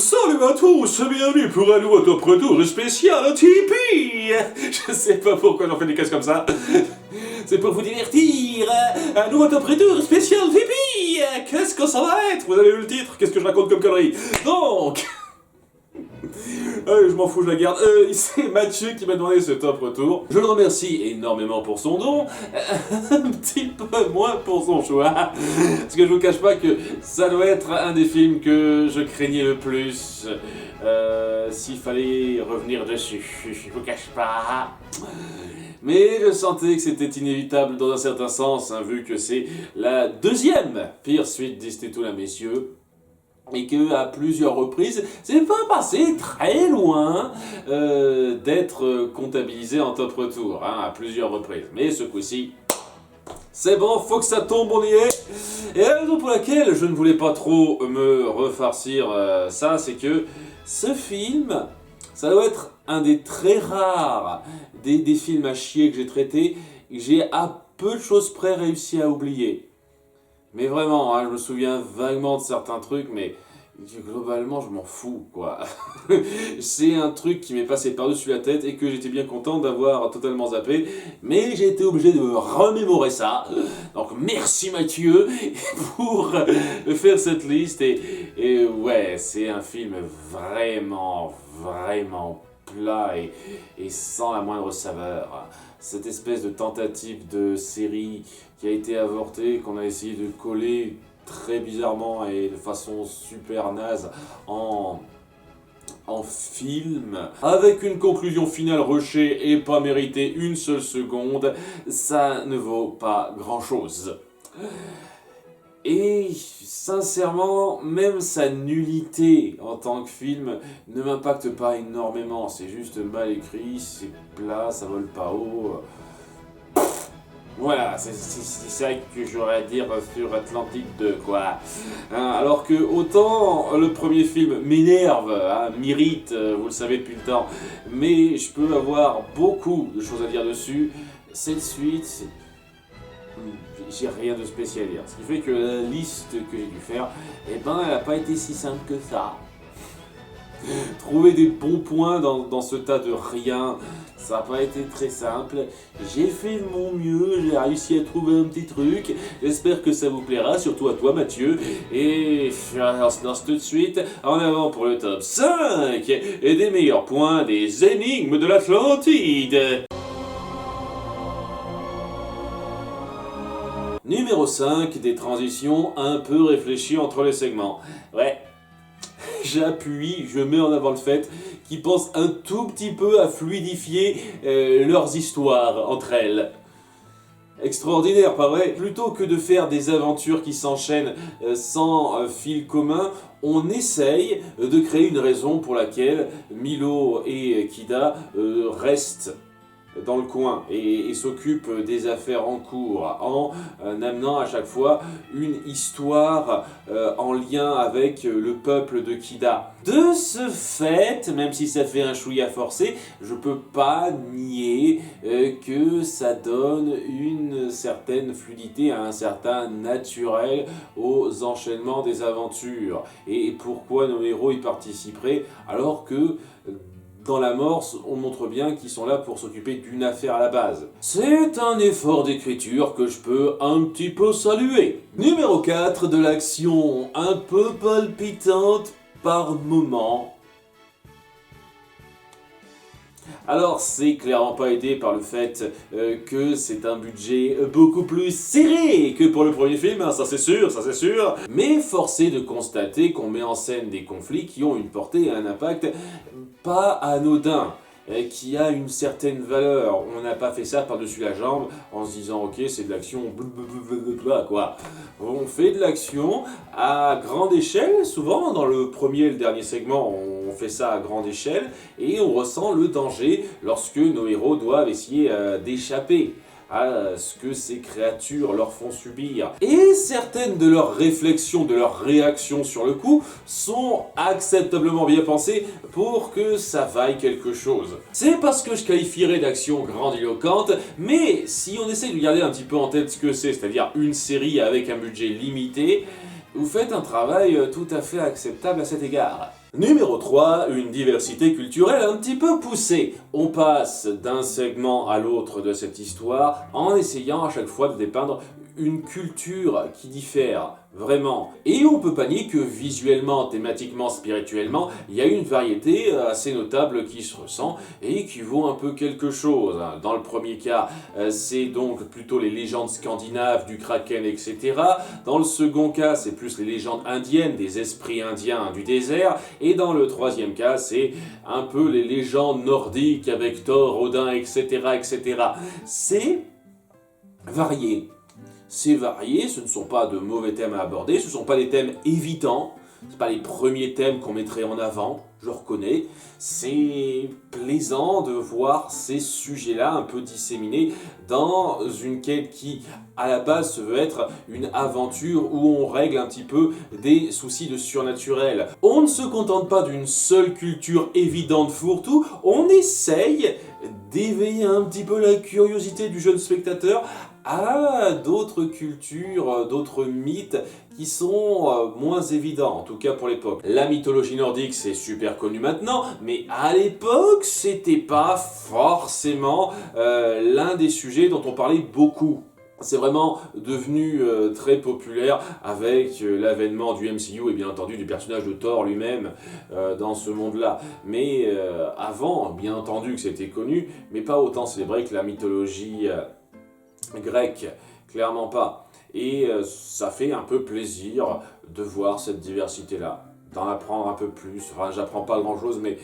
Salut à tous, bienvenue pour un nouveau top retour spécial Tipeee. Je sais pas pourquoi j'en fais des cases comme ça. C'est pour vous divertir. Un nouveau top retour spécial Tipeee. Qu'est-ce que ça va être? Vous avez eu le titre? Qu'est-ce que je raconte comme connerie? Donc... je m'en fous, je la garde. C'est Mathieu qui m'a demandé ce top retour. Je le remercie énormément pour son don, un petit peu moins pour son choix. Parce que je vous cache pas que ça doit être un des films que je craignais le plus. S'il fallait revenir dessus, je vous cache pas. Mais je sentais que c'était inévitable dans un certain sens, hein, vu que c'est la deuxième pire suite d'Istetou la messieurs. Et que à plusieurs reprises, c'est pas passé très loin d'être comptabilisé en top retour, hein, à plusieurs reprises. Mais ce coup-ci, c'est bon, faut que ça tombe, on y est. Et la raison pour laquelle je ne voulais pas trop me refarcir ça, c'est que ce film, ça doit être un des très rares des films à chier que j'ai traités, que j'ai à peu de choses près réussi à oublier. Mais vraiment, hein, je me souviens vaguement de certains trucs, mais globalement, je m'en fous, quoi. C'est un truc qui m'est passé par-dessus la tête et que j'étais bien content d'avoir totalement zappé, mais j'ai été obligé de me remémorer ça. Donc merci Mathieu pour faire cette liste. Et ouais, c'est un film vraiment plat et sans la moindre saveur. Cette espèce de tentative de série qui a été avortée, qu'on a essayé de coller très bizarrement et de façon super naze en film, avec une conclusion finale rushée et pas méritée une seule seconde, ça ne vaut pas grand chose. Et sincèrement, même sa nullité en tant que film ne m'impacte pas énormément. C'est juste mal écrit, c'est plat, ça vole pas haut. Voilà, c'est ça que j'aurais à dire sur Atlantique 2, quoi. Hein, alors que autant le premier film m'énerve, hein, m'irrite, vous le savez depuis le temps, mais je peux avoir beaucoup de choses à dire dessus. Cette suite, j'ai rien de spécial à dire. Ce qui fait que la liste que j'ai dû faire, eh ben, elle n'a pas été si simple que ça. Trouver des bons points dans ce tas de rien, ça n'a pas été très simple. J'ai fait de mon mieux, j'ai réussi à trouver un petit truc. J'espère que ça vous plaira, surtout à toi Mathieu. Et on se lance tout de suite en avant pour le top 5 et des meilleurs points des énigmes de l'Atlantide. Numéro 5, des transitions un peu réfléchies entre les segments. Ouais. J'appuie, je mets en avant le fait qu'ils pensent un tout petit peu à fluidifier leurs histoires entre elles. Extraordinaire, pas vrai? Plutôt que de faire des aventures qui s'enchaînent sans fil commun, on essaye de créer une raison pour laquelle Milo et Kida restent dans le coin et s'occupe des affaires en cours en amenant à chaque fois une histoire en lien avec le peuple de Kida. De ce fait, même si ça fait un chouïa forcé, je peux pas nier que ça donne une certaine fluidité, un certain naturel aux enchaînements des aventures. Et pourquoi nos héros y participeraient alors que dans l'amorce, on montre bien qu'ils sont là pour s'occuper d'une affaire à la base. C'est un effort d'écriture que je peux un petit peu saluer. Numéro 4, de l'action un peu palpitante par moments. Alors, c'est clairement pas aidé par le fait que c'est un budget beaucoup plus serré que pour le premier film, hein, ça c'est sûr. Mais forcé de constater qu'on met en scène des conflits qui ont une portée et un impact pas anodin, qui a une certaine valeur. On n'a pas fait ça par-dessus la jambe en se disant ok c'est de l'action blablabla quoi. On fait de l'action à grande échelle, souvent dans le premier et le dernier segment on fait ça à grande échelle et on ressent le danger lorsque nos héros doivent essayer d'échapper à ce que ces créatures leur font subir. Et certaines de leurs réflexions, de leurs réactions sur le coup, sont acceptablement bien pensées pour que ça vaille quelque chose. C'est parce que je qualifierais d'action grandiloquente, mais si on essaie de garder un petit peu en tête ce que c'est-à-dire une série avec un budget limité, vous faites un travail tout à fait acceptable à cet égard. Numéro 3, une diversité culturelle un petit peu poussée. On passe d'un segment à l'autre de cette histoire en essayant à chaque fois de dépeindre une culture qui diffère vraiment. Et on peut pas nier que visuellement, thématiquement, spirituellement, il y a une variété assez notable qui se ressent et qui vaut un peu quelque chose. Dans le premier cas, c'est donc plutôt les légendes scandinaves du Kraken, etc. Dans le second cas, c'est plus les légendes indiennes, des esprits indiens du désert. Et dans le troisième cas, c'est un peu les légendes nordiques avec Thor, Odin, etc. etc. C'est varié. C'est varié, ce ne sont pas de mauvais thèmes à aborder, ce ne sont pas des thèmes évidents, ce ne sont pas les premiers thèmes qu'on mettrait en avant, je reconnais. C'est plaisant de voir ces sujets-là un peu disséminés dans une quête qui, à la base, se veut être une aventure où on règle un petit peu des soucis de surnaturel. On ne se contente pas d'une seule culture évidente fourre-tout, on essaye d'éveiller un petit peu la curiosité du jeune spectateur à d'autres cultures, d'autres mythes qui sont moins évidents, en tout cas pour l'époque. La mythologie nordique, c'est super connu maintenant, mais à l'époque, c'était pas forcément l'un des sujets dont on parlait beaucoup. C'est vraiment devenu très populaire avec l'avènement du MCU et bien entendu du personnage de Thor lui-même dans ce monde-là. Mais avant, bien entendu que c'était connu, mais pas autant célébré que la mythologie grecque, clairement pas. Et ça fait un peu plaisir de voir cette diversité-là, d'en apprendre un peu plus. Enfin, j'apprends pas grand-chose, mais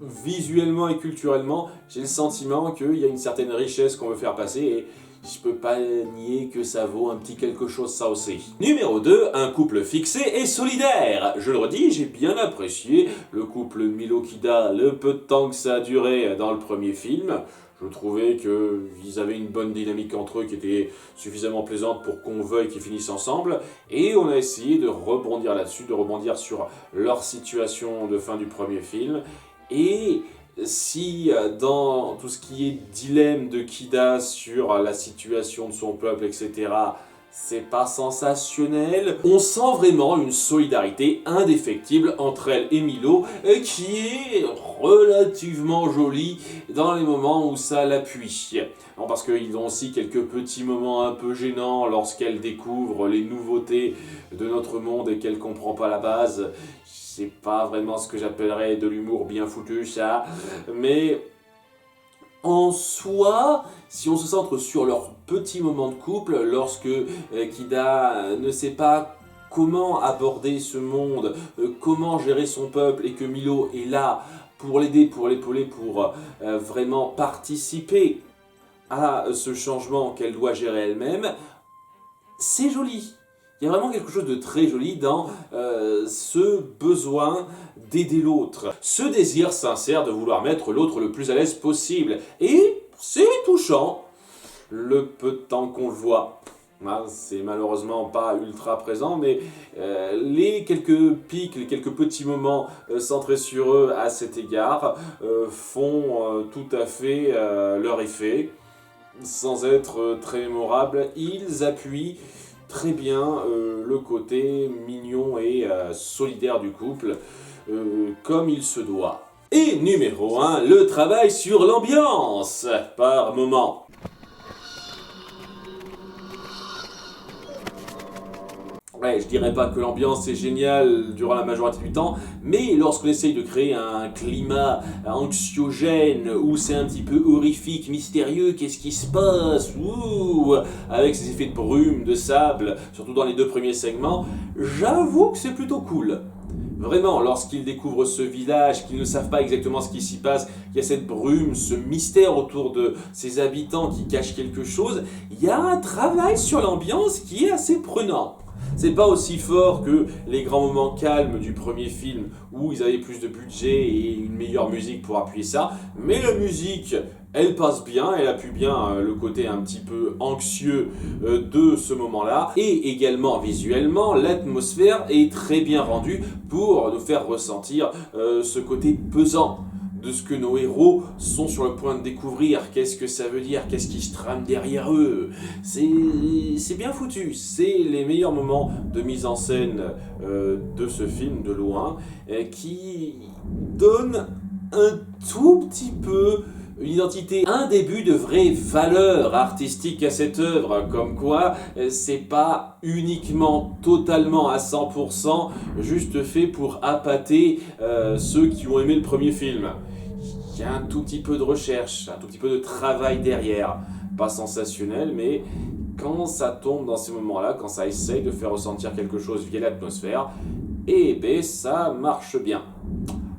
visuellement et culturellement, j'ai le sentiment qu'il y a une certaine richesse qu'on veut faire passer et je peux pas nier que ça vaut un petit quelque chose ça aussi. Numéro 2, un couple fixé et solidaire. Je le redis, j'ai bien apprécié le couple Milo-Kida, le peu de temps que ça a duré dans le premier film. Je trouvais qu'ils avaient une bonne dynamique entre eux qui était suffisamment plaisante pour qu'on veuille qu'ils finissent ensemble. Et on a essayé de rebondir là-dessus, de rebondir sur leur situation de fin du premier film. Et si dans tout ce qui est dilemme de Kida sur la situation de son peuple, etc., c'est pas sensationnel, on sent vraiment une solidarité indéfectible entre elle et Milo qui est relativement jolie dans les moments où ça l'appuie. Parce qu'ils ont aussi quelques petits moments un peu gênants lorsqu'elle découvre les nouveautés de notre monde et qu'elle comprend pas la base. C'est pas vraiment ce que j'appellerais de l'humour bien foutu, ça, mais en soi, si on se centre sur leurs petits moments de couple, lorsque Kida ne sait pas comment aborder ce monde, comment gérer son peuple, et que Milo est là pour l'aider, pour l'épauler, pour vraiment participer à ce changement qu'elle doit gérer elle-même, c'est joli. Il y a vraiment quelque chose de très joli dans ce besoin d'aider l'autre. Ce désir sincère de vouloir mettre l'autre le plus à l'aise possible. Et c'est touchant, le peu de temps qu'on le voit. C'est malheureusement pas ultra présent, mais les quelques pics, les quelques petits moments centrés sur eux à cet égard font tout à fait leur effet. Sans être très mémorables, ils appuient très bien le côté mignon et solidaire du couple, comme il se doit. Et numéro 1, le travail sur l'ambiance, par moment. Ouais, je dirais pas que l'ambiance est géniale durant la majorité du temps, mais lorsqu'on essaye de créer un climat anxiogène, où c'est un petit peu horrifique, mystérieux, qu'est-ce qui se passe, avec ces effets de brume, de sable, surtout dans les 2 premiers segments, j'avoue que c'est plutôt cool. Vraiment, lorsqu'ils découvrent ce village, qu'ils ne savent pas exactement ce qui s'y passe, qu'il y a cette brume, ce mystère autour de ces habitants qui cachent quelque chose, il y a un travail sur l'ambiance qui est assez prenant. C'est pas aussi fort que les grands moments calmes du premier film où ils avaient plus de budget et une meilleure musique pour appuyer ça, mais la musique, elle passe bien, elle appuie bien le côté un petit peu anxieux de ce moment-là, et également visuellement, l'atmosphère est très bien rendue pour nous faire ressentir ce côté pesant de ce que nos héros sont sur le point de découvrir. Qu'est-ce que ça veut dire? Qu'est-ce qui se trame derrière eux? C'est bien foutu. C'est les meilleurs moments de mise en scène de ce film de loin qui donnent un tout petit peu une identité, un début de vraie valeur artistique à cette œuvre, comme quoi c'est pas uniquement totalement à 100% juste fait pour appâter ceux qui ont aimé le premier film. Il y a un tout petit peu de recherche, un tout petit peu de travail derrière, pas sensationnel, mais quand ça tombe dans ces moments-là, quand ça essaye de faire ressentir quelque chose via l'atmosphère, et ben ça marche bien.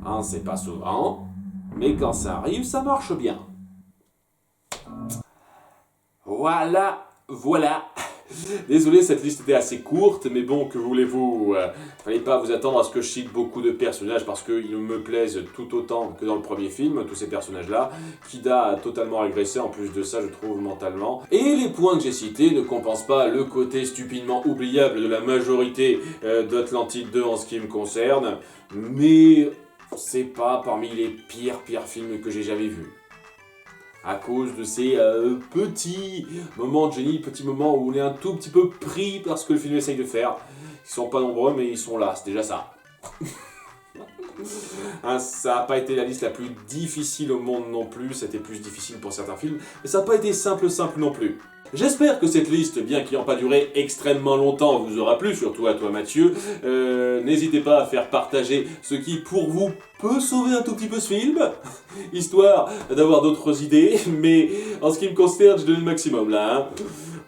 Hein, c'est pas souvent, mais quand ça arrive, ça marche bien. Voilà. Désolé, cette liste était assez courte, mais bon, que voulez-vous, fallait pas vous attendre à ce que je cite beaucoup de personnages parce qu'ils me plaisent tout autant que dans le premier film, tous ces personnages-là. Kida a totalement régressé, en plus de ça, je trouve, mentalement. Et les points que j'ai cités ne compensent pas le côté stupidement oubliable de la majorité d'Atlantide 2 en ce qui me concerne, mais c'est pas parmi les pires films que j'ai jamais vus. À cause de ces petits moments de génie, petits moments où on est un tout petit peu pris par ce que le film essaye de faire. Ils sont pas nombreux, mais ils sont là, c'est déjà ça. Hein, ça n'a pas été la liste la plus difficile au monde non plus, c'était plus difficile pour certains films, mais ça n'a pas été simple non plus. J'espère que cette liste, bien qu'ayant pas duré extrêmement longtemps, vous aura plu, surtout à toi Mathieu. N'hésitez pas à faire partager ce qui, pour vous, peut sauver un tout petit peu ce film, histoire d'avoir d'autres idées, mais en ce qui me concerne, je donne le maximum là. Hein.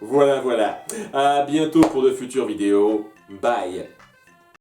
Voilà. À bientôt pour de futures vidéos. Bye.